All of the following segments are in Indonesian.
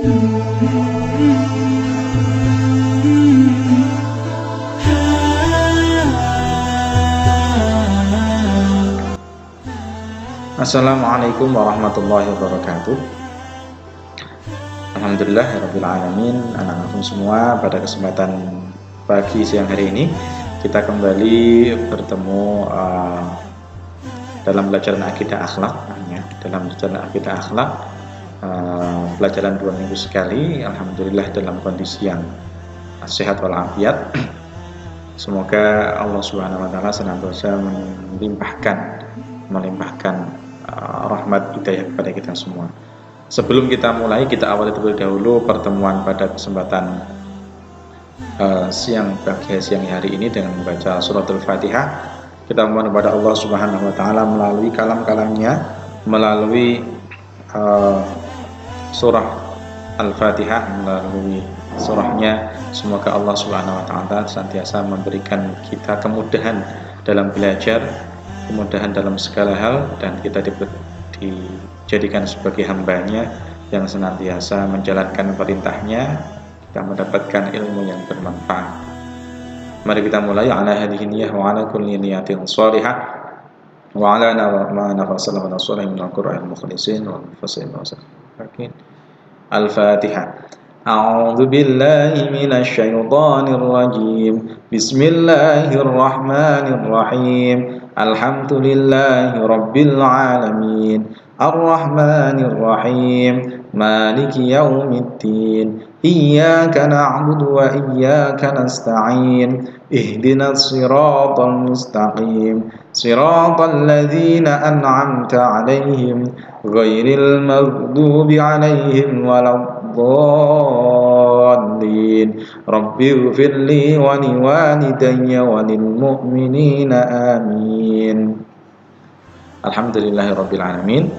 Assalamualaikum warahmatullahi wabarakatuh. Alhamdulillahirabbil alamin. Anak-anakku semua, pada kesempatan pagi siang hari ini kita kembali bertemu dalam pelajaran akidah akhlak, dalam pelajaran akidah akhlak, pelajaran 2 minggu sekali. Alhamdulillah dalam kondisi yang sehat walafiat. Semoga Allah Subhanahu wa taala senantiasa melimpahkan rahmat hidayah kepada kita semua. Sebelum kita mulai, kita awali terlebih dahulu pertemuan pada kesempatan siang hari ini dengan membaca surat Al-Fatihah. Kita mohon kepada Allah Subhanahu wa taala melalui kalam-kalamnya, melalui surah Al-Fatihah, melalui surahnya, semoga Allah Subhanahu wa taala senantiasa memberikan kita kemudahan dalam belajar, kemudahan dalam segala hal, dan kita dijadikan sebagai hambanya yang senantiasa menjalankan perintahnya, kita mendapatkan ilmu yang bermanfaat. Mari kita mulai. Ala hadhihi niyyah wa ala kulli niyatin shalihah wa ala ma nafasalahu wa salihin min al-qur'an mukhlisin wa mufassirin wa sakin. Al-Fatihah. A'udzu billahi minasy syaithanir rajim. Bismillahirrahmanirrahim. Alhamdulillahi rabbil alamin. Ar-Rahmanir Rahim. Maliki yaumiddin. Iyyaka na'budu wa iyyaka nasta'in. Ihdinas siratal mustaqim. Siratal ladzina an'amta 'alaihim ghairil maghdubi 'alaihim waladdallin. Rabbighfirli wa liwalidayya wa lil mu'minina amin. Alhamdulillahirabbil alamin.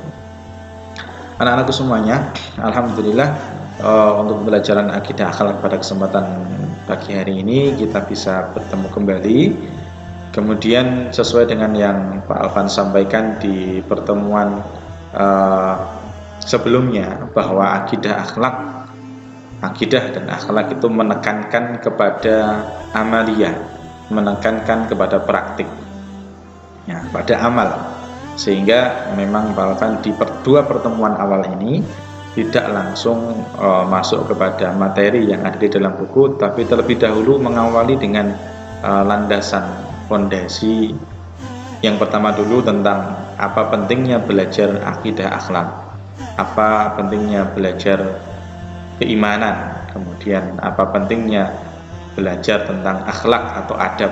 Anak-anakku semuanya, alhamdulillah untuk pelajaran akidah akhlak pada kesempatan pagi hari ini kita bisa bertemu kembali. Kemudian sesuai dengan yang Pak Alvan sampaikan di pertemuan sebelumnya, bahwa akidah dan akhlak itu menekankan kepada amaliyah, menekankan kepada praktik, ya, pada amal. Sehingga memang bahkan di dua pertemuan awal ini tidak langsung masuk kepada materi yang ada di dalam buku, tapi terlebih dahulu mengawali dengan landasan fondasi. Yang pertama dulu tentang apa pentingnya belajar akidah akhlak, apa pentingnya belajar keimanan, kemudian apa pentingnya belajar tentang akhlak atau adab.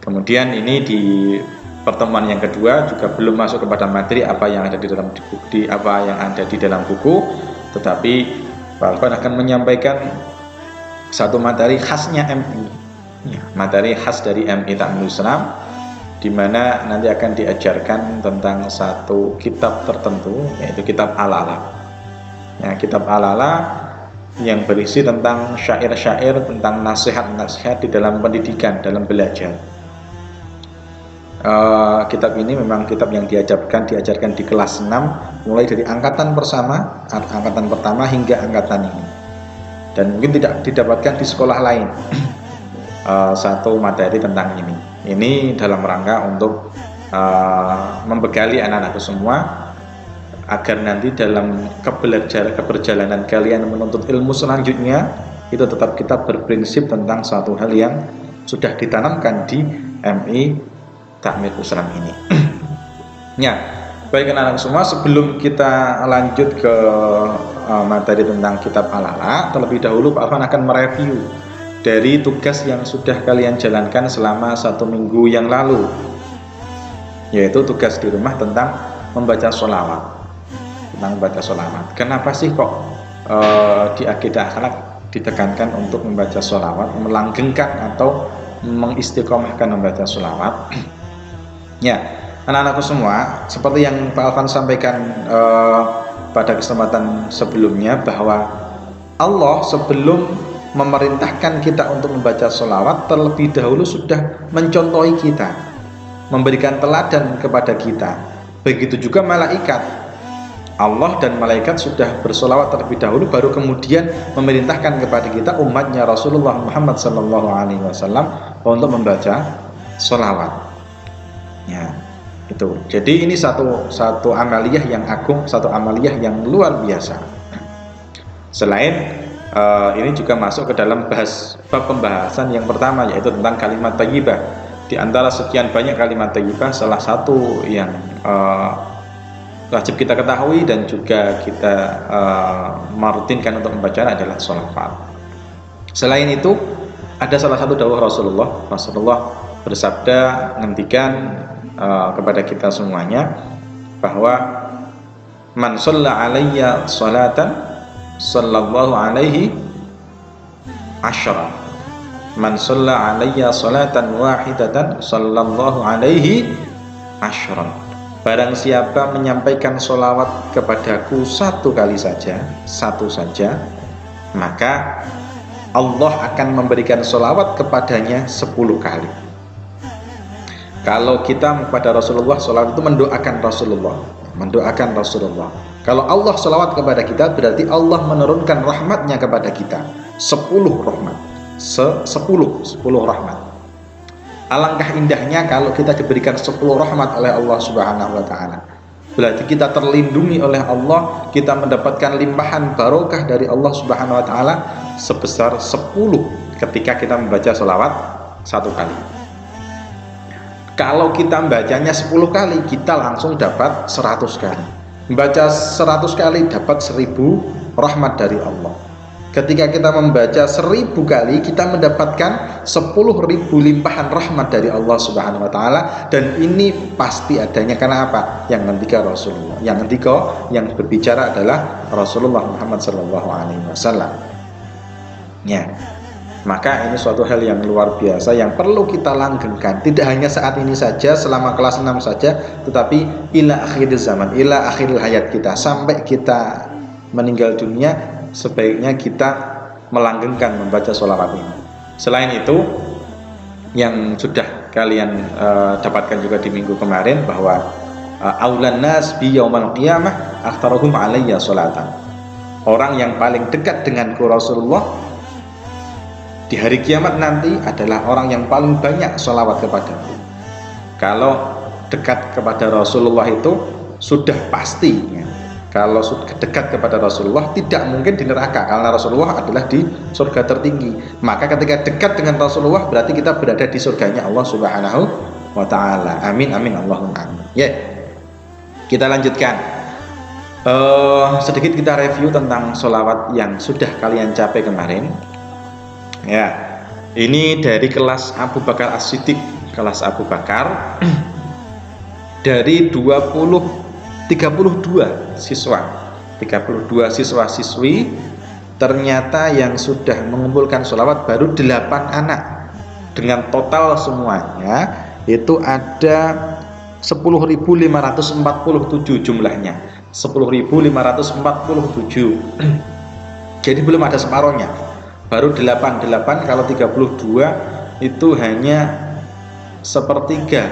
Kemudian ini di pertemuan yang kedua juga belum masuk kepada materi apa yang ada di dalam buku, tetapi Pak Alvan akan menyampaikan satu materi khasnya MI, ya, materi khas dari MI Ta'limul Islam, di mana nanti akan diajarkan tentang satu kitab tertentu, yaitu kitab Al-Ala. Ya, kitab Al-Ala yang berisi tentang syair-syair, tentang nasihat-nasihat di dalam pendidikan, dalam belajar. Kitab ini memang kitab yang diajarkan di kelas 6, mulai dari angkatan pertama hingga angkatan ini, dan mungkin tidak didapatkan di sekolah lain. Satu materi tentang ini dalam rangka untuk membekali anak-anakku semua agar nanti dalam keberjalanan kalian menuntut ilmu selanjutnya itu tetap kita berprinsip tentang satu hal yang sudah ditanamkan di MI Ta'limul Islam ini. Ya, baik anak-anak semua, sebelum kita lanjut ke materi tentang kitab Al-Ala, terlebih dahulu Pak Alvan akan mereview dari tugas yang sudah kalian jalankan selama 1 minggu yang lalu, yaitu tugas di rumah tentang membaca sholawat. Kenapa sih kok di akidah akhlak ditekankan untuk membaca sholawat, melanggengkan atau mengistiqomahkan membaca sholawat? Ya, anak-anakku semua, seperti yang Pak Alvan sampaikan pada kesempatan sebelumnya, bahwa Allah sebelum memerintahkan kita untuk membaca sholawat terlebih dahulu sudah mencontohi kita, memberikan teladan kepada kita. Begitu juga malaikat. Allah dan malaikat sudah bersolawat terlebih dahulu, baru kemudian memerintahkan kepada kita umatnya Rasulullah Muhammad SAW untuk membaca solawat. Ya, itu. Jadi ini satu amaliyah yang agung, satu amaliyah yang luar biasa. Selain ini juga masuk ke dalam bab pembahasan yang pertama, yaitu tentang kalimat thayyibah. Di antara sekian banyak kalimat thayyibah, salah satu yang wajib kita ketahui dan juga kita merutinkan untuk membacanya adalah sholawat. Selain itu, ada salah satu dawuh Rasulullah bersabda, ngendikan kepada kita semuanya bahwa man shalla alayya sholatan sallallahu alaihi asyara, man shalla alayya sholatan wahidatan sallallahu alaihi asyara. Barang siapa menyampaikan sholawat kepadaku satu kali saja, maka Allah akan memberikan sholawat kepadanya 10 kali. Kalau kita kepada Rasulullah, sholawat itu mendoakan Rasulullah. Kalau Allah sholawat kepada kita, berarti Allah menurunkan rahmatnya kepada kita 10 rahmat, 10 rahmat. Alangkah indahnya kalau kita diberikan 10 rahmat oleh Allah Subhanahu wa Ta'ala. Berarti kita terlindungi oleh Allah, kita mendapatkan limpahan barokah dari Allah Subhanahu wa Ta'ala sebesar 10 ketika kita membaca sholawat 1 kali. Kalau kita membacanya 10 kali, kita langsung dapat 100 kali. Membaca 100 kali dapat 1000 rahmat dari Allah. Ketika kita membaca 1000 kali, kita mendapatkan 10.000 limpahan rahmat dari Allah Subhanahu wa Ta'ala. Dan ini pasti adanya karena apa? Yang ngendika Rasulullah, yang berbicara adalah Rasulullah Muhammad SAW. Ya, maka ini suatu hal yang luar biasa yang perlu kita langgengkan. Tidak hanya saat ini saja, selama kelas 6 saja, tetapi ila akhir zaman, ila akhir hayat kita, sampai kita meninggal dunia, sebaiknya kita melanggengkan membaca sholawat ini. Selain itu, yang sudah kalian dapatkan juga di minggu kemarin, bahwa aulan nas bi yaumal qiyamah aktsaruhum alayya sholatan. Orang yang paling dekat denganku Rasulullah di hari kiamat nanti adalah orang yang paling banyak sholawat kepadaku. Kalau dekat kepada Rasulullah itu sudah pasti, ya. Kalau dekat kepada Rasulullah tidak mungkin di neraka, karena Rasulullah adalah di surga tertinggi. Maka ketika dekat dengan Rasulullah, berarti kita berada di surganya Allah Subhanahu wa Ta'ala. Amin amin Allahumma amin. Ya, kita lanjutkan. Sedikit kita review tentang sholawat yang sudah kalian capai kemarin. Ya, ini dari kelas Abu Bakar As-Siddiq, kelas Abu Bakar. Dari 32 siswa-siswi, ternyata yang sudah mengumpulkan sholawat baru 8 anak. Dengan total semuanya itu ada 10.547 jumlahnya, 10.547. Jadi belum ada separohnya, baru 8 kalau 32 itu hanya sepertiga,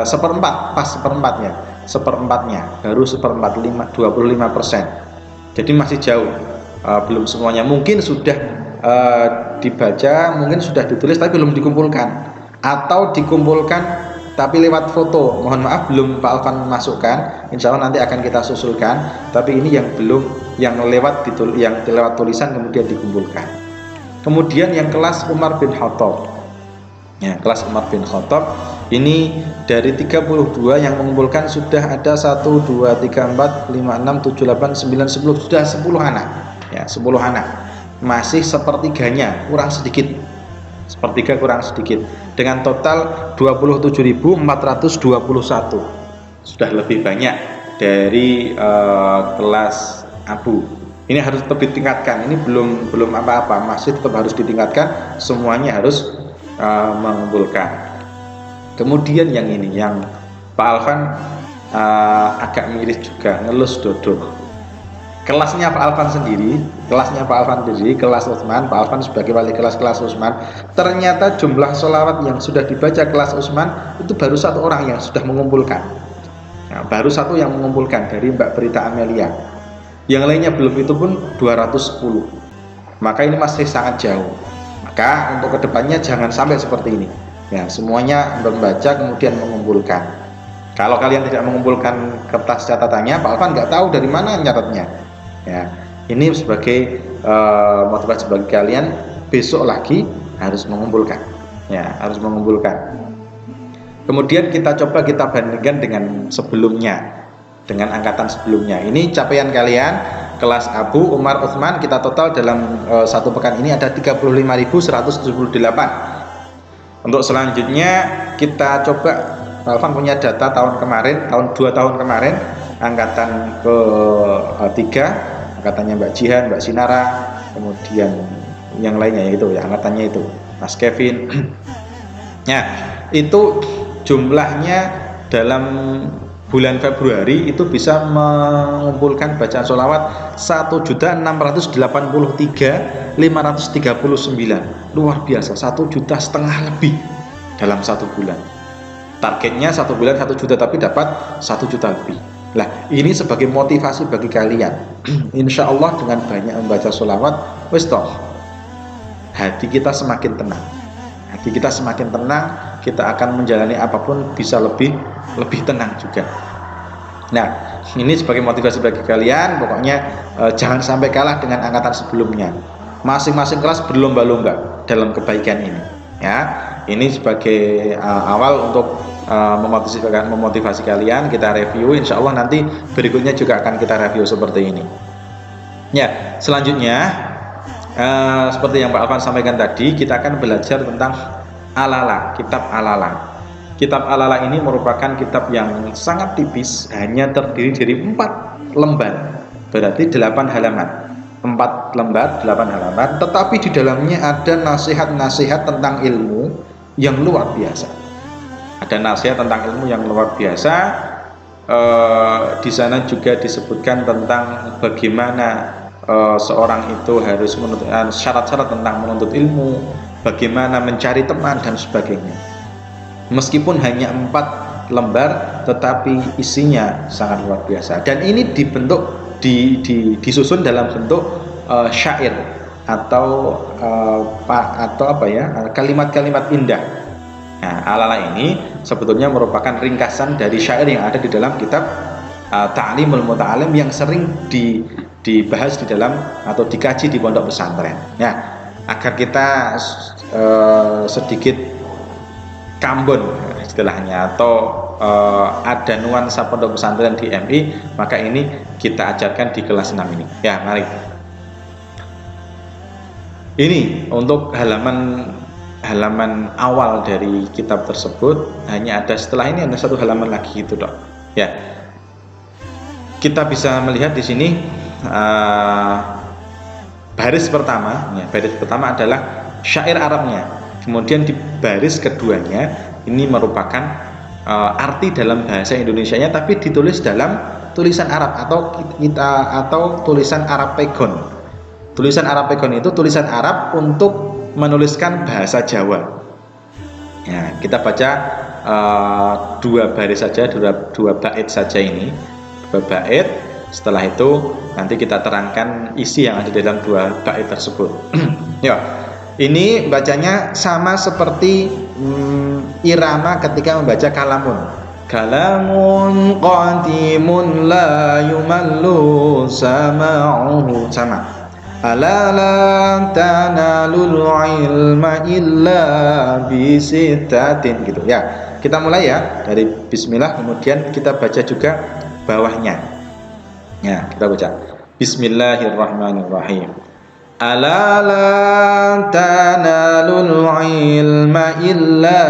seperempat, pas seperempatnya, baru 25%. Jadi masih jauh, belum semuanya. Mungkin sudah dibaca, mungkin sudah ditulis tapi belum dikumpulkan, atau dikumpulkan tapi lewat foto. Mohon maaf belum Pak Alvan masukkan, insya Allah nanti akan kita susulkan. Tapi ini yang belum, yang lewat tulisan kemudian dikumpulkan. Kemudian yang kelas Umar bin Khattab, ya, kelas Umar bin Khattab ini dari 32 yang mengumpulkan sudah ada 1, 2, 3, 4, 5, 6, 7, 8, 9, 10, sudah 10 anak, ya, 10 anak. Masih sepertiganya, kurang sedikit, sepertiga kurang sedikit, dengan total 27.421. Sudah lebih banyak dari kelas Abu. Ini harus tetap ditingkatkan, ini belum apa-apa, masih tetap harus ditingkatkan, semuanya harus mengumpulkan. Kemudian yang ini, yang Pak Alvan agak miris juga, ngelus dodo. Kelasnya Pak Alvan sendiri, kelas Utsman, Pak Alvan sebagai wali kelas Utsman, ternyata jumlah sholawat yang sudah dibaca kelas Utsman itu baru 1 orang yang sudah mengumpulkan. Nah, baru satu yang mengumpulkan dari Mbak Berita Amelia. Yang lainnya belum, itu pun 210. Maka ini masih sangat jauh. Maka untuk kedepannya jangan sampai seperti ini. Ya, semuanya membaca kemudian mengumpulkan. Kalau kalian tidak mengumpulkan kertas catatannya, Pak Alvan nggak tahu dari mana nyatatnya. Ya, ini sebagai motivasi bagi kalian, besok lagi harus mengumpulkan. Ya, harus mengumpulkan. Kemudian kita coba kita bandingkan dengan sebelumnya, dengan angkatan sebelumnya. Ini capaian kalian kelas Abu, Umar, Utsman, kita total dalam satu pekan ini ada 35.178. Untuk selanjutnya kita coba, Alvan punya data tahun kemarin, 2 tahun kemarin, angkatan ke-3, angkatannya Mbak Jihan, Mbak Sinara, kemudian yang lainnya yaitu ya angkatannya itu Mas Kevin. Nah, itu jumlahnya dalam bulan Februari itu bisa mengumpulkan bacaan sholawat 1.683.539. Luar biasa, 1,5 juta lebih dalam satu bulan. Targetnya satu bulan 1 juta, tapi dapat 1 juta lebih. Nah, ini sebagai motivasi bagi kalian. Insya Allah dengan banyak membaca sholawat, wis toh, hati kita semakin tenang. Hati kita semakin tenang, kita akan menjalani apapun bisa lebih tenang juga. Nah, ini sebagai motivasi bagi kalian. Pokoknya jangan sampai kalah dengan angkatan sebelumnya. Masing-masing kelas berlomba-lomba dalam kebaikan ini. Ya, ini sebagai awal untuk memotivasi kalian. Kita review, insya Allah nanti berikutnya juga akan kita review seperti ini. Ya, selanjutnya seperti yang Pak Alvan sampaikan tadi, kita akan belajar tentang Al-Ala, kitab Al-Ala. Kitab Al-Ala ini merupakan kitab yang sangat tipis, hanya terdiri dari 4 lembar, berarti 8 halaman. 4 lembar, 8 halaman, tetapi di dalamnya ada nasihat-nasihat tentang ilmu yang luar biasa. Ada nasihat tentang ilmu yang luar biasa. Di sana juga disebutkan tentang bagaimana seorang itu harus menuntut syarat-syarat tentang menuntut ilmu, bagaimana mencari teman dan sebagainya. Meskipun hanya 4 lembar, tetapi isinya sangat luar biasa. Dan ini dibentuk disusun dalam bentuk syair atau apa ya, kalimat-kalimat indah. Nah, Al-Ala ini sebetulnya merupakan ringkasan dari syair yang ada di dalam kitab Ta'limul Muta'alim yang sering dibahas di dalam atau dikaji di pondok pesantren. Nah, agar kita sedikit kambon istilahnya, atau ada nuansa pondok pesantren di MI, maka ini kita ajarkan di kelas 6 ini. Ya, mari. Ini untuk halaman awal dari kitab tersebut. Hanya ada, setelah ini ada 1 halaman lagi itu, Dok. Ya. Kita bisa melihat di sini baris pertama adalah syair Arabnya. Kemudian di baris keduanya ini merupakan arti dalam bahasa Indonesianya, tapi ditulis dalam tulisan Arab atau tulisan Arab Pegon. Tulisan Arab Pegon itu tulisan Arab untuk menuliskan bahasa Jawa. Ya, kita baca 2 baris saja, 2 bait saja ini, 2 bait. Setelah itu nanti kita terangkan isi yang ada di dalam 2 bait tersebut. Ya, ini bacanya sama seperti irama ketika membaca kalamun. Kalamun qadimun la yumallu sama'uhu, sama. Ala la tanalul ilma illa bisittatin, gitu ya. Kita mulai ya dari bismillah, kemudian kita baca juga bawahnya. Ya, kita baca Bismillahirrahmanirrahim. Ala la tanalul ilma illa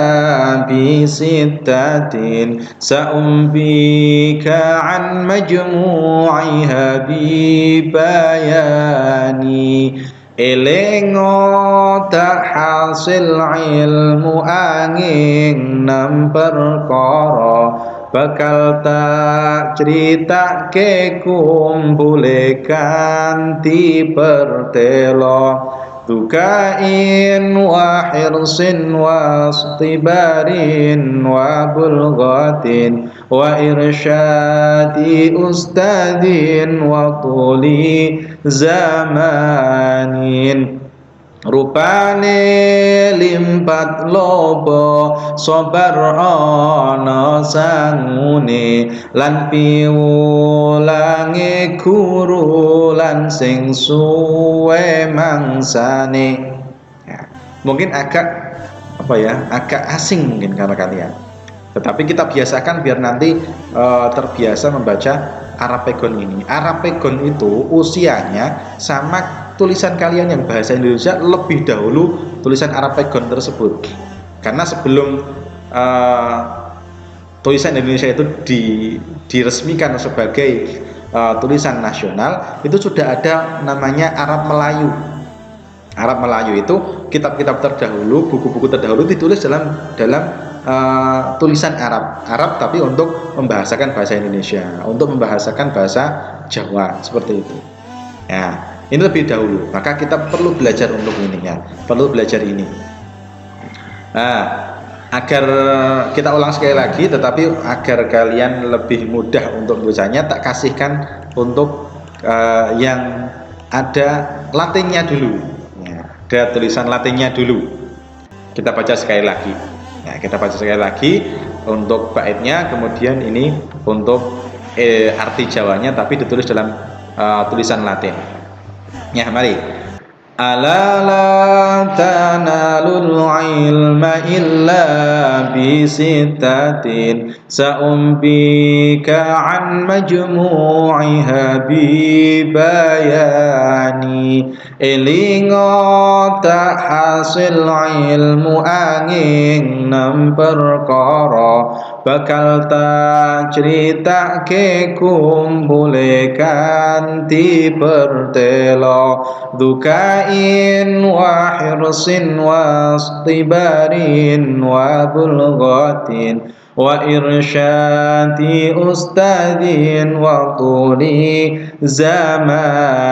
bisittatin sa'umbika an majmu'iha bibayani elengo tak hasil ilmu angin 6 perkara bakal tak cerita ke kumpule kanti pertelo dukain wa hirsin wa istibarin wa bulghatin wa irsyadi ustadin wa tuli zamanin. Rupane limpat lobo sabar ana sangune lan piwulange guru lan sing suwe mangsane. Ya, mungkin agak agak asing mungkin karena kalian, tetapi kita biasakan biar nanti terbiasa membaca Arapegon ini. Arapegon itu usianya sama tulisan kalian yang bahasa Indonesia lebih dahulu tulisan Arapegon tersebut, karena sebelum tulisan Indonesia itu diresmikan sebagai tulisan nasional, itu sudah ada namanya Arab Melayu. Arab Melayu itu kitab-kitab terdahulu, buku-buku terdahulu ditulis dalam tulisan Arab tapi untuk membahasakan bahasa Indonesia, untuk membahasakan bahasa Jawa, seperti itu. Ya, ini lebih dahulu, maka kita perlu belajar untuk ini ya, perlu belajar ini. Nah, agar kita ulang sekali lagi, tetapi agar kalian lebih mudah untuk membacanya, tak kasihkan untuk yang ada Latinnya dulu. Ya, ada tulisan Latinnya dulu. Kita baca sekali lagi. Ya, kita baca sekali lagi untuk baitnya, kemudian ini untuk arti Jawanya, tapi ditulis dalam tulisan Latin. Ya, mari. Ala la tanalul ilma illa bisittatin sa'umbika an majmu'iha bibayani elingo tak hasil ilmu angin nem perkara bakal tak cerita ke kumpule kanti pertelo dukain wa hirsin wa istibarin wa bulghatin wa irsyadi ustadin wa tuli zamanin.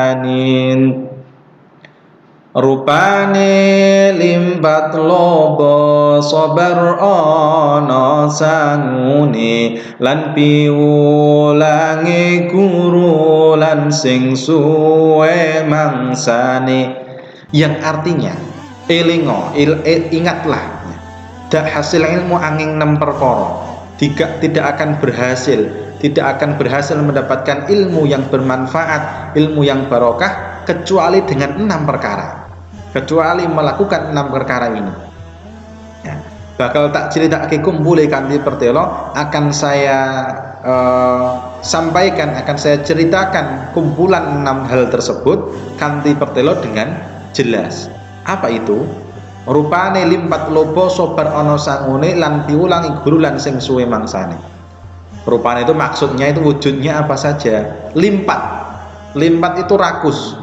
Rupane limpat lobo sabar ana sangune lan piwulange guru lan sing suwe mangsane, yang artinya elingo ingatlah dak hasil ilmu angin nem perkara, tidak akan berhasil mendapatkan ilmu yang bermanfaat, ilmu yang barokah kecuali dengan 6 perkara, kecuali melakukan 6 perkara ini. Ya, bakal tak ceritake kumpule kanthi pertelo, akan saya sampaikan, akan saya ceritakan kumpulan 6 hal tersebut kanthi pertelo dengan jelas. Apa itu? Rupane limpat lobo sobar ana sangune lan piwulangi guru lan sing suwe mangsane. Rupane itu maksudnya itu wujudnya apa saja? Limpat itu rakus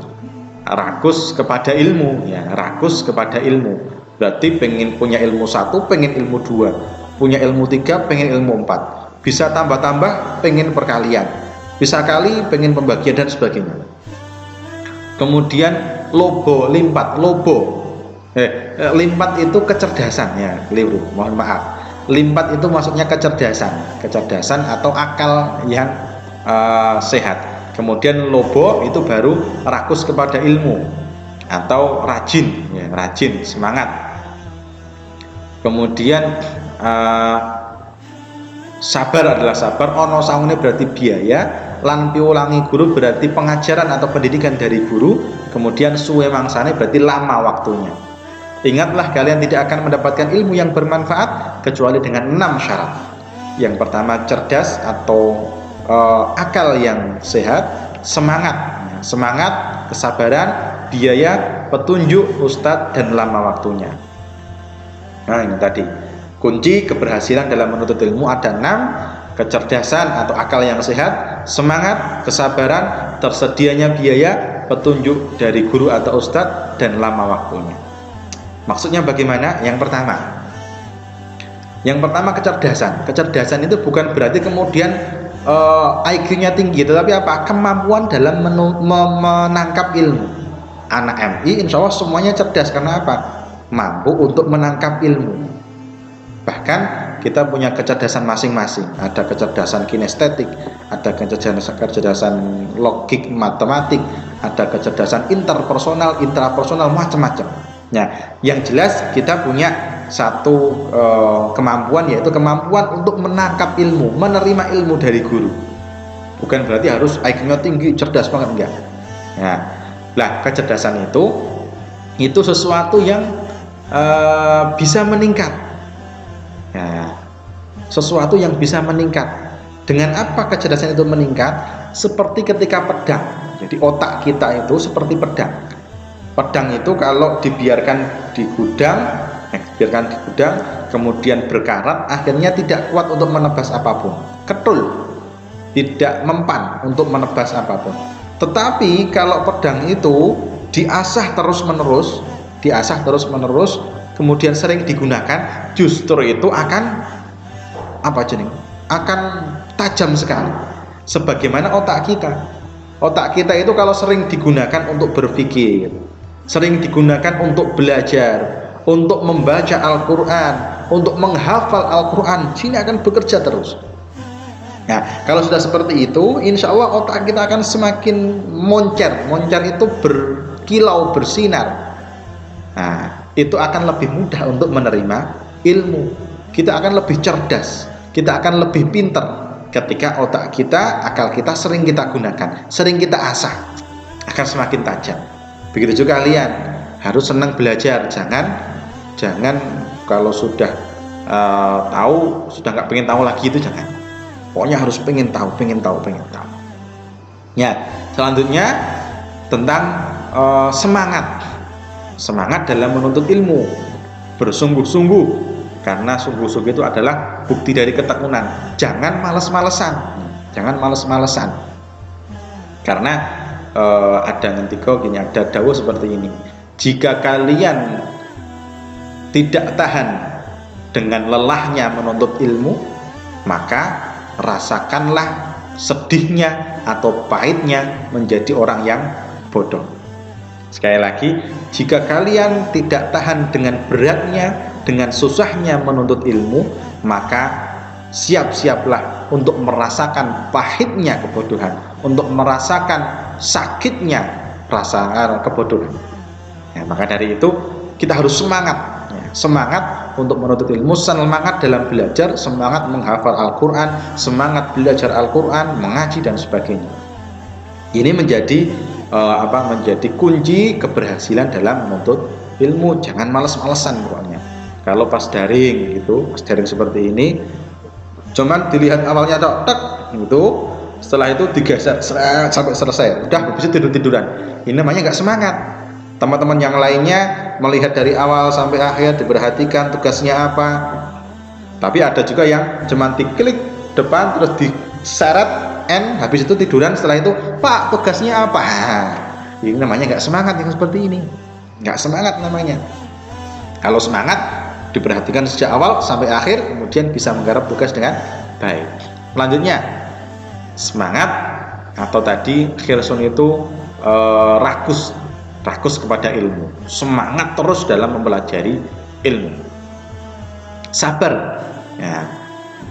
kepada ilmu, ya, rakus kepada ilmu. Berarti pengen punya ilmu 1, pengen ilmu 2, punya ilmu 3, pengen ilmu 4, bisa tambah-tambah, pengen perkalian, bisa kali, pengen pembagian dan sebagainya. Kemudian limpat itu kecerdasan, ya, keliru, mohon maaf. Limpat itu maksudnya kecerdasan atau akal yang sehat. Kemudian lobo itu baru rakus kepada ilmu atau rajin, ya, rajin, semangat. Kemudian sabar adalah sabar, ono sangune berarti biaya, lan piwulangi guru berarti pengajaran atau pendidikan dari guru, kemudian suwe mangsane berarti lama waktunya. Ingatlah kalian tidak akan mendapatkan ilmu yang bermanfaat kecuali dengan 6 syarat. Yang pertama cerdas atau akal yang sehat, semangat, kesabaran, biaya, petunjuk, ustadz, dan lama waktunya. Nah, ini tadi kunci keberhasilan dalam menuntut ilmu ada 6: kecerdasan atau akal yang sehat, semangat, kesabaran, tersedianya biaya, petunjuk dari guru atau ustadz, dan lama waktunya. Maksudnya bagaimana? Yang pertama kecerdasan itu bukan berarti kemudian IQ-nya tinggi, tetapi apa? Kemampuan dalam menangkap ilmu. anak MI insya Allah semuanya cerdas. Karena apa? Mampu untuk menangkap ilmu. Bahkan kita punya kecerdasan masing-masing. Ada kecerdasan kinestetik, ada kecerdasan logik matematik, ada kecerdasan interpersonal, intrapersonal, macam-macam. Nah, yang jelas kita punya satu kemampuan, yaitu kemampuan untuk menangkap ilmu, menerima ilmu dari guru. Bukan berarti harus IQ-nya tinggi, cerdas banget, enggak. Nah, lah kecerdasan itu sesuatu yang bisa meningkat. Nah, sesuatu yang bisa meningkat. Dengan apa kecerdasan itu meningkat? Seperti ketika pedang. Jadi otak kita itu seperti pedang. Pedang itu kalau dibiarkan di gudang, kemudian berkarat, akhirnya tidak kuat untuk menebas apapun. Ketul, tidak mempan untuk menebas apapun. Tetapi kalau pedang itu diasah terus-menerus, kemudian sering digunakan, justru itu akan akan tajam sekali. Sebagaimana otak kita itu kalau sering digunakan untuk berpikir, sering digunakan untuk belajar, untuk membaca Al-Quran, untuk menghafal Al-Quran, sini akan bekerja terus. Nah, kalau sudah seperti itu, insya Allah otak kita akan semakin moncer itu berkilau, bersinar. Nah, itu akan lebih mudah untuk menerima ilmu. Kita akan lebih cerdas, kita akan lebih pintar ketika otak kita, akal kita sering kita gunakan, sering kita asah, akan semakin tajam. Begitu juga kalian harus senang belajar. Jangan kalau sudah tahu, sudah nggak pengen tahu lagi, itu jangan. Pokoknya harus pengen tahu. Ya, selanjutnya tentang semangat dalam menuntut ilmu, bersungguh-sungguh, karena sungguh-sungguh itu adalah bukti dari ketekunan. Jangan males-malesan, karena ada ngentika gini, ada dawuh seperti ini: jika kalian tidak tahan dengan lelahnya menuntut ilmu, maka rasakanlah sedihnya atau pahitnya menjadi orang yang bodoh. Sekali lagi, jika kalian tidak tahan dengan beratnya, dengan susahnya menuntut ilmu, maka siap-siaplah untuk merasakan pahitnya kebodohan, untuk merasakan sakitnya rasa kebodohan. Ya, maka dari itu kita harus semangat untuk menuntut ilmu, semangat dalam belajar, semangat menghafal Al-Quran, semangat belajar Al-Quran, mengaji dan sebagainya. Ini menjadi menjadi kunci keberhasilan dalam menuntut ilmu. Jangan males-malesan pokoknya. Kalau pas daring seperti ini, cuman dilihat awalnya tek gitu, setelah itu digeser sampai selesai, udah habis itu tidur-tiduran. Ini namanya nggak semangat. Teman-teman yang lainnya melihat dari awal sampai akhir, diperhatikan tugasnya apa. Tapi ada juga yang cuman diklik depan terus diseret N, habis itu tiduran. Setelah itu, Pak, tugasnya apa? Ini namanya nggak semangat. Yang seperti ini nggak semangat namanya. Kalau semangat, diperhatikan sejak awal sampai akhir, kemudian bisa menggarap tugas dengan baik. Selanjutnya, semangat atau tadi khirsun itu rakus kepada ilmu, semangat terus dalam mempelajari ilmu, sabar, ya,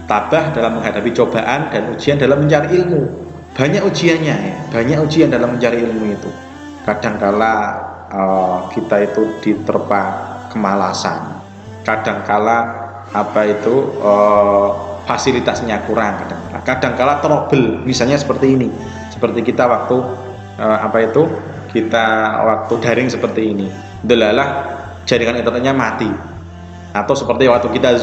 tabah dalam menghadapi cobaan dan ujian dalam mencari ilmu. Banyak ujiannya, ya, banyak ujian dalam mencari ilmu itu. Kadangkala kita itu diterpa kemalasan, kadangkala fasilitasnya kurang, kadangkala trouble, misalnya seperti ini, seperti kita waktu kita waktu daring seperti ini, delalah jaringan internetnya mati, atau seperti waktu kita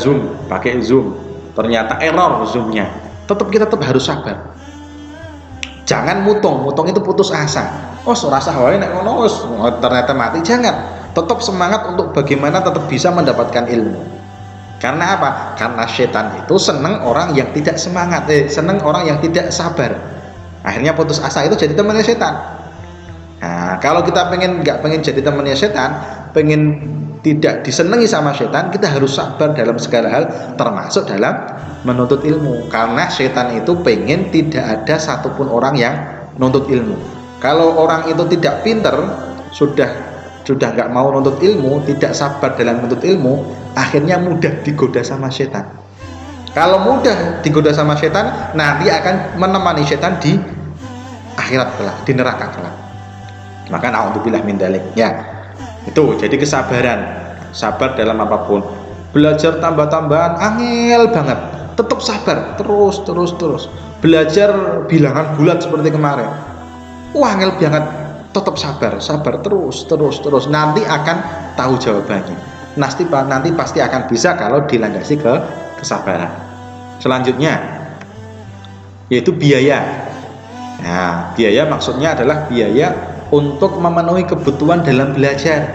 pakai Zoom, ternyata error Zoomnya, kita tetap harus sabar. Jangan mutong itu putus asa. Rasa wae nek ngono ternyata mati. Jangan, tetap semangat untuk bagaimana tetap bisa mendapatkan ilmu. Karena apa? Karena setan itu senang orang yang tidak semangat, senang orang yang tidak sabar. Akhirnya putus asa itu jadi temannya setan. Nah, kalau kita nggak pengen jadi temannya setan, pengen tidak disenangi sama setan, kita harus sabar dalam segala hal, termasuk dalam menuntut ilmu. Karena setan itu pengen tidak ada satupun orang yang menuntut ilmu. Kalau orang itu tidak pinter, sudah nggak mau nuntut ilmu, tidak sabar dalam menuntut ilmu, akhirnya mudah digoda sama setan. Kalau mudah digoda sama setan, nanti akan menemani setan di akhirat kelak, di neraka kelak. Maka naudzubillah min dzalik. Ya, itu jadi kesabaran, sabar dalam apapun. Belajar tambah-tambahan angel banget, tetap sabar, terus. Belajar bilangan bulat seperti kemarin, angel banget, tetap sabar terus. Nanti akan tahu jawabannya. Nanti pasti akan bisa kalau dilandasi ke kesabaran. Selanjutnya yaitu biaya. Nah, biaya maksudnya adalah biaya untuk memenuhi kebutuhan dalam belajar.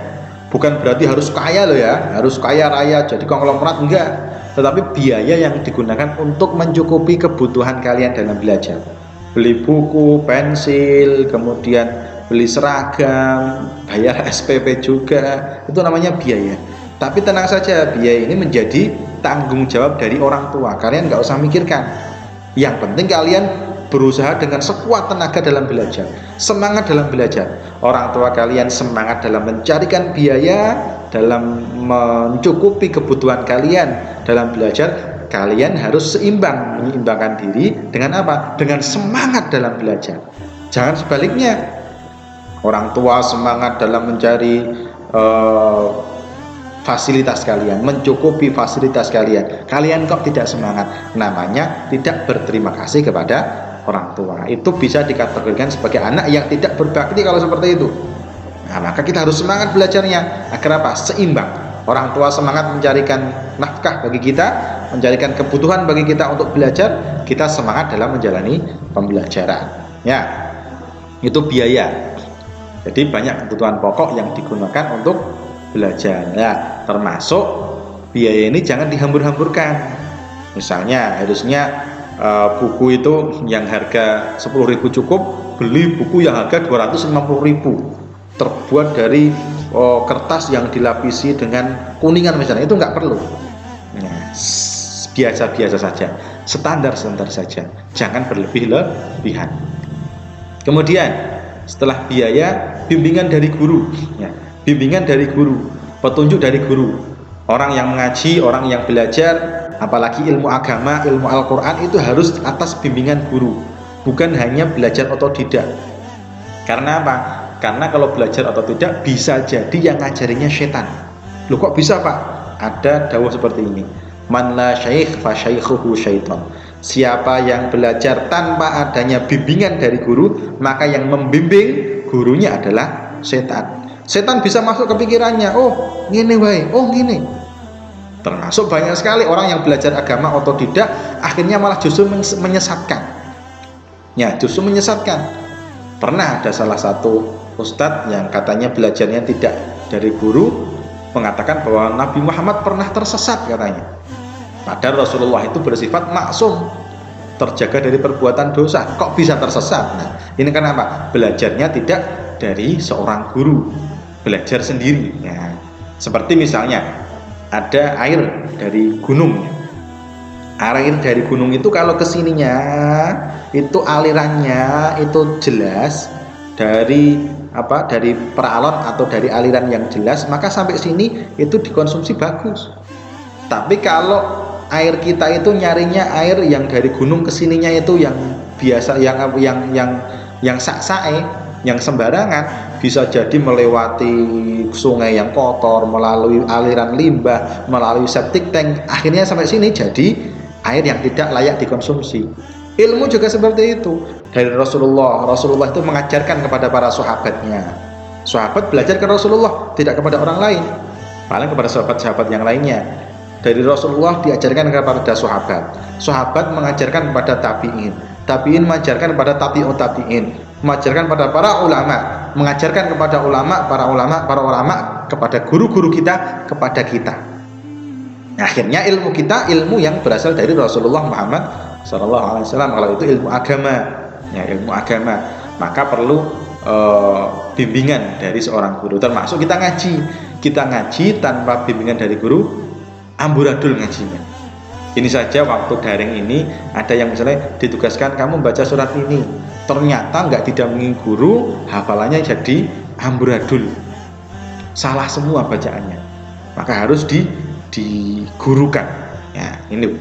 Bukan berarti harus kaya loh ya, harus kaya raya jadi konglomerat, enggak. Tetapi biaya yang digunakan untuk mencukupi kebutuhan kalian dalam belajar. Beli buku, pensil, kemudian beli seragam, bayar SPP juga, itu namanya biaya. Tapi tenang saja, biaya ini menjadi tanggung jawab dari orang tua. Kalian nggak usah mikirkan. Yang penting kalian berusaha dengan sekuat tenaga dalam belajar, semangat dalam belajar. Orang tua kalian semangat dalam mencarikan biaya, dalam mencukupi kebutuhan kalian dalam belajar. Kalian harus seimbang, menyeimbangkan diri dengan apa? Dengan semangat dalam belajar. Jangan sebaliknya, orang tua semangat dalam mencari fasilitas kalian, mencukupi fasilitas kalian. Kalian kok tidak semangat? Namanya tidak berterima kasih kepada orang tua. Itu bisa dikategorikan sebagai anak yang tidak berbakti kalau seperti itu. Nah, maka kita harus semangat belajarnya agar apa? Seimbang. Orang tua semangat mencarikan nafkah bagi kita, mencarikan kebutuhan bagi kita untuk belajar, kita semangat dalam menjalani pembelajaran. Ya, itu biaya. Jadi banyak kebutuhan pokok yang digunakan untuk belajar. Ya, termasuk biaya ini jangan dihambur-hamburkan. Misalnya harusnya buku itu yang harga 10.000 cukup, beli buku yang harga 250.000, terbuat dari kertas yang dilapisi dengan kuningan misalnya, itu nggak perlu. Nah, biasa-biasa saja, standar saja, jangan berlebih-lebihan. Kemudian setelah biaya, bimbingan dari guru. Ya, bimbingan dari guru, petunjuk dari guru. Orang yang mengaji, orang yang belajar, apalagi ilmu agama, ilmu Al-Quran, itu harus atas bimbingan guru, bukan hanya belajar otodidak. Karena apa? Karena kalau belajar otodidak bisa jadi yang ngajarinya setan. Loh, kok bisa Pak? Ada dawuh seperti ini, man la syaikh fa syaikhuhu syaitan. Siapa yang belajar tanpa adanya bimbingan dari guru, maka yang membimbing gurunya adalah setan. Setan bisa masuk ke pikirannya, oh gini wae, oh gini. Termasuk banyak sekali orang yang belajar agama otodidak, akhirnya malah justru menyesatkan. Ya, justru menyesatkan. Pernah ada salah satu ustadz yang katanya belajarnya tidak dari guru, mengatakan bahwa Nabi Muhammad pernah tersesat katanya. Padahal Rasulullah itu bersifat maksum, terjaga dari perbuatan dosa. Kok bisa tersesat? Nah, ini kenapa? Belajarnya tidak dari seorang guru, belajar sendiri. Ya, seperti misalnya ada air dari gunung. Air dari gunung itu kalau kesininya itu alirannya itu jelas dari apa? Dari peralon atau dari aliran yang jelas, maka sampai sini itu dikonsumsi bagus. Tapi kalau air kita itu nyarinya air yang dari gunung kesininya itu yang biasa, yang sak-sae, yang sembarangan, bisa jadi melewati sungai yang kotor, melalui aliran limbah, melalui septic tank, akhirnya sampai sini jadi air yang tidak layak dikonsumsi. Ilmu juga seperti itu. Dari Rasulullah itu mengajarkan kepada para sahabatnya. Sahabat belajar ke Rasulullah, tidak kepada orang lain, paling kepada sahabat-sahabat yang lainnya. Dari Rasulullah diajarkan kepada sahabat mengajarkan kepada tabi'in mengajarkan kepada tabi'ut tabi'in, mengajarkan kepada para ulama, mengajarkan kepada para ulama kepada guru-guru kita, kepada kita. Akhirnya ilmu kita ilmu yang berasal dari Rasulullah Muhammad SAW. Kalau itu ilmu agama, ya ilmu agama, maka perlu bimbingan dari seorang guru. Termasuk kita ngaji tanpa bimbingan dari guru, amburadul ngajinya. Ini saja waktu daring ini ada yang misalnya ditugaskan kamu baca surat ini, ternyata nggak didampingi guru, hafalannya jadi amburadul, salah semua bacaannya, maka harus digurukan. Ya, ini.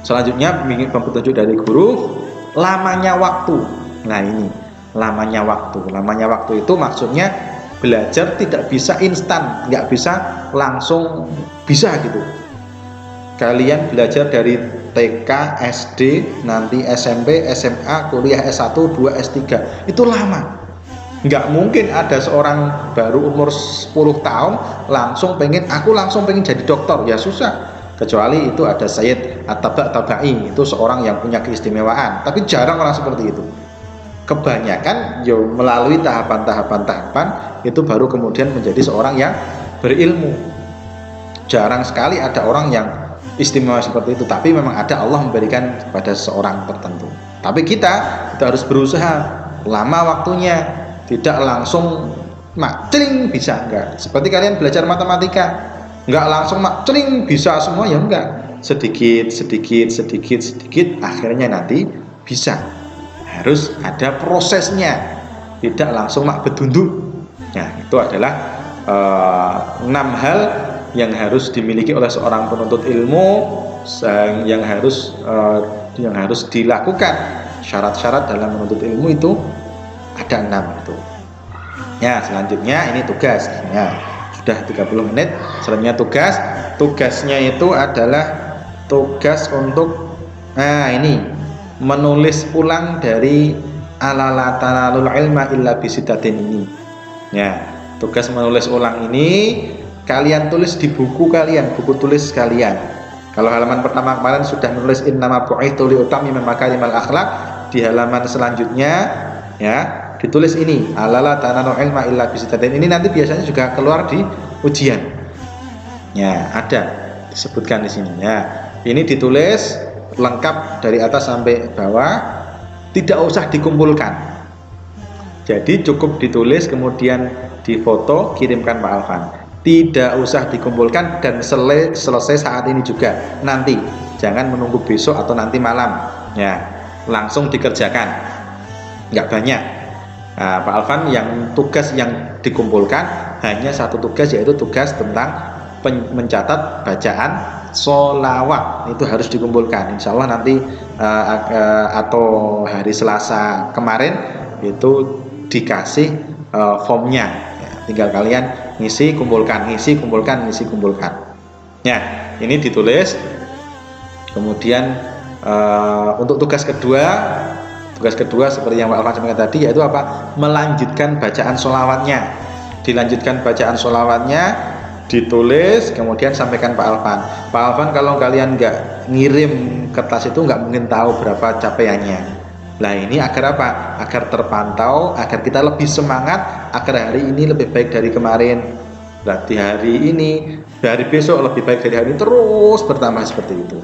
Selanjutnya petunjuk dari guru, lamanya waktu. Nah ini, lamanya waktu. Lamanya waktu itu maksudnya belajar tidak bisa instan, nggak bisa langsung bisa gitu. Kalian belajar dari TK, SD, nanti SMP, SMA, kuliah S1, 2, S3, itu lama. Nggak mungkin ada seorang baru umur 10 tahun langsung pengen jadi dokter, ya susah. Kecuali itu ada Sayyid At-Tabai, itu seorang yang punya keistimewaan, tapi jarang orang seperti itu. Kebanyakan melalui tahapan itu baru kemudian menjadi seorang yang berilmu. Jarang sekali ada orang yang istimewa seperti itu, tapi memang ada, Allah memberikan kepada seorang tertentu. Tapi kita harus berusaha, lama waktunya, tidak langsung celing bisa, enggak. Seperti kalian belajar matematika, enggak langsung celing bisa semua, ya enggak. Sedikit, akhirnya nanti bisa. Harus ada prosesnya, tidak langsung bedunduk. Nah, itu adalah 6 hal yang harus dimiliki oleh seorang penuntut ilmu, yang harus dilakukan. Syarat-syarat dalam menuntut ilmu itu ada 6 itu. Ya, selanjutnya ini tugas. Ya, sudah 30 menit. Selanjutnya tugasnya itu adalah tugas untuk ini menulis ulang dari ala tanalul ilma illa bisidatin ini. Ya, tugas menulis ulang ini kalian tulis di buku kalian, buku tulis kalian. Kalau halaman pertama kemarin sudah menulis innama bu'itsu liutammima makarimal akhlaq, di halaman selanjutnya ya ditulis ini alala tanalul ilma illa bisidatin. Ini nanti biasanya juga keluar di ujian. Ya, ada disebutkan di sini ya. Ini ditulis lengkap dari atas sampai bawah, tidak usah dikumpulkan. Jadi cukup ditulis kemudian difoto kirimkan Pak Alvan. Tidak usah dikumpulkan dan selesai saat ini juga. Nanti jangan menunggu besok atau nanti malam. Ya, langsung dikerjakan. Nggak banyak. Nah, Pak Alvan yang tugas yang dikumpulkan hanya satu tugas, yaitu tugas tentang mencatat bacaan sholawat. Itu harus dikumpulkan. Insya Allah nanti atau hari Selasa kemarin itu dikasih formnya. Ya, tinggal kalian ngisi kumpulkan. Ya, ini ditulis. Kemudian untuk tugas kedua seperti yang Pak Alvan sampaikan tadi, yaitu apa? Melanjutkan bacaan sholawatnya. Dilanjutkan bacaan sholawatnya, ditulis, kemudian sampaikan Pak Alvan. Pak Alvan kalau kalian nggak ngirim kertas itu nggak mungkin tahu berapa capaiannya. Nah, ini agar apa? Agar terpantau, agar kita lebih semangat, agar hari ini lebih baik dari kemarin. Berarti hari besok lebih baik dari hari ini, terus bertambah seperti itu.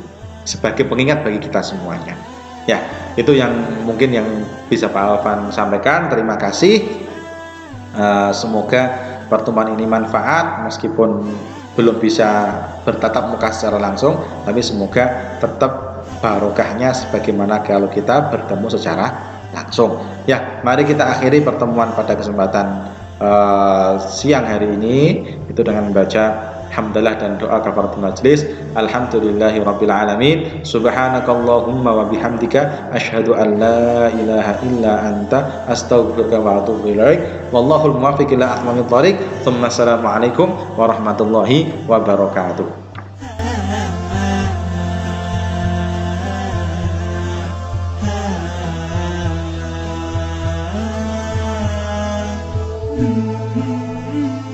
Sebagai pengingat bagi kita semuanya. Ya, itu yang mungkin yang bisa Pak Alvan sampaikan. Terima kasih. Semoga pertemuan ini manfaat, meskipun belum bisa bertatap muka secara langsung, tapi semoga tetap barokahnya sebagaimana kalau kita bertemu secara langsung. Ya, mari kita akhiri pertemuan pada kesempatan siang hari ini itu dengan membaca hamdalah dan doa kafaratul majlis. Alhamdulillahirabbil alamin. Subhanakallahumma wa bihamdika asyhadu an la ilaha illa anta astaghfiruka wa atubu ilaik. Wallahul muwaffiq ila aqwamit thoriq. Assalamualaikum warahmatullahi wabarakatuh. Mm-hmm.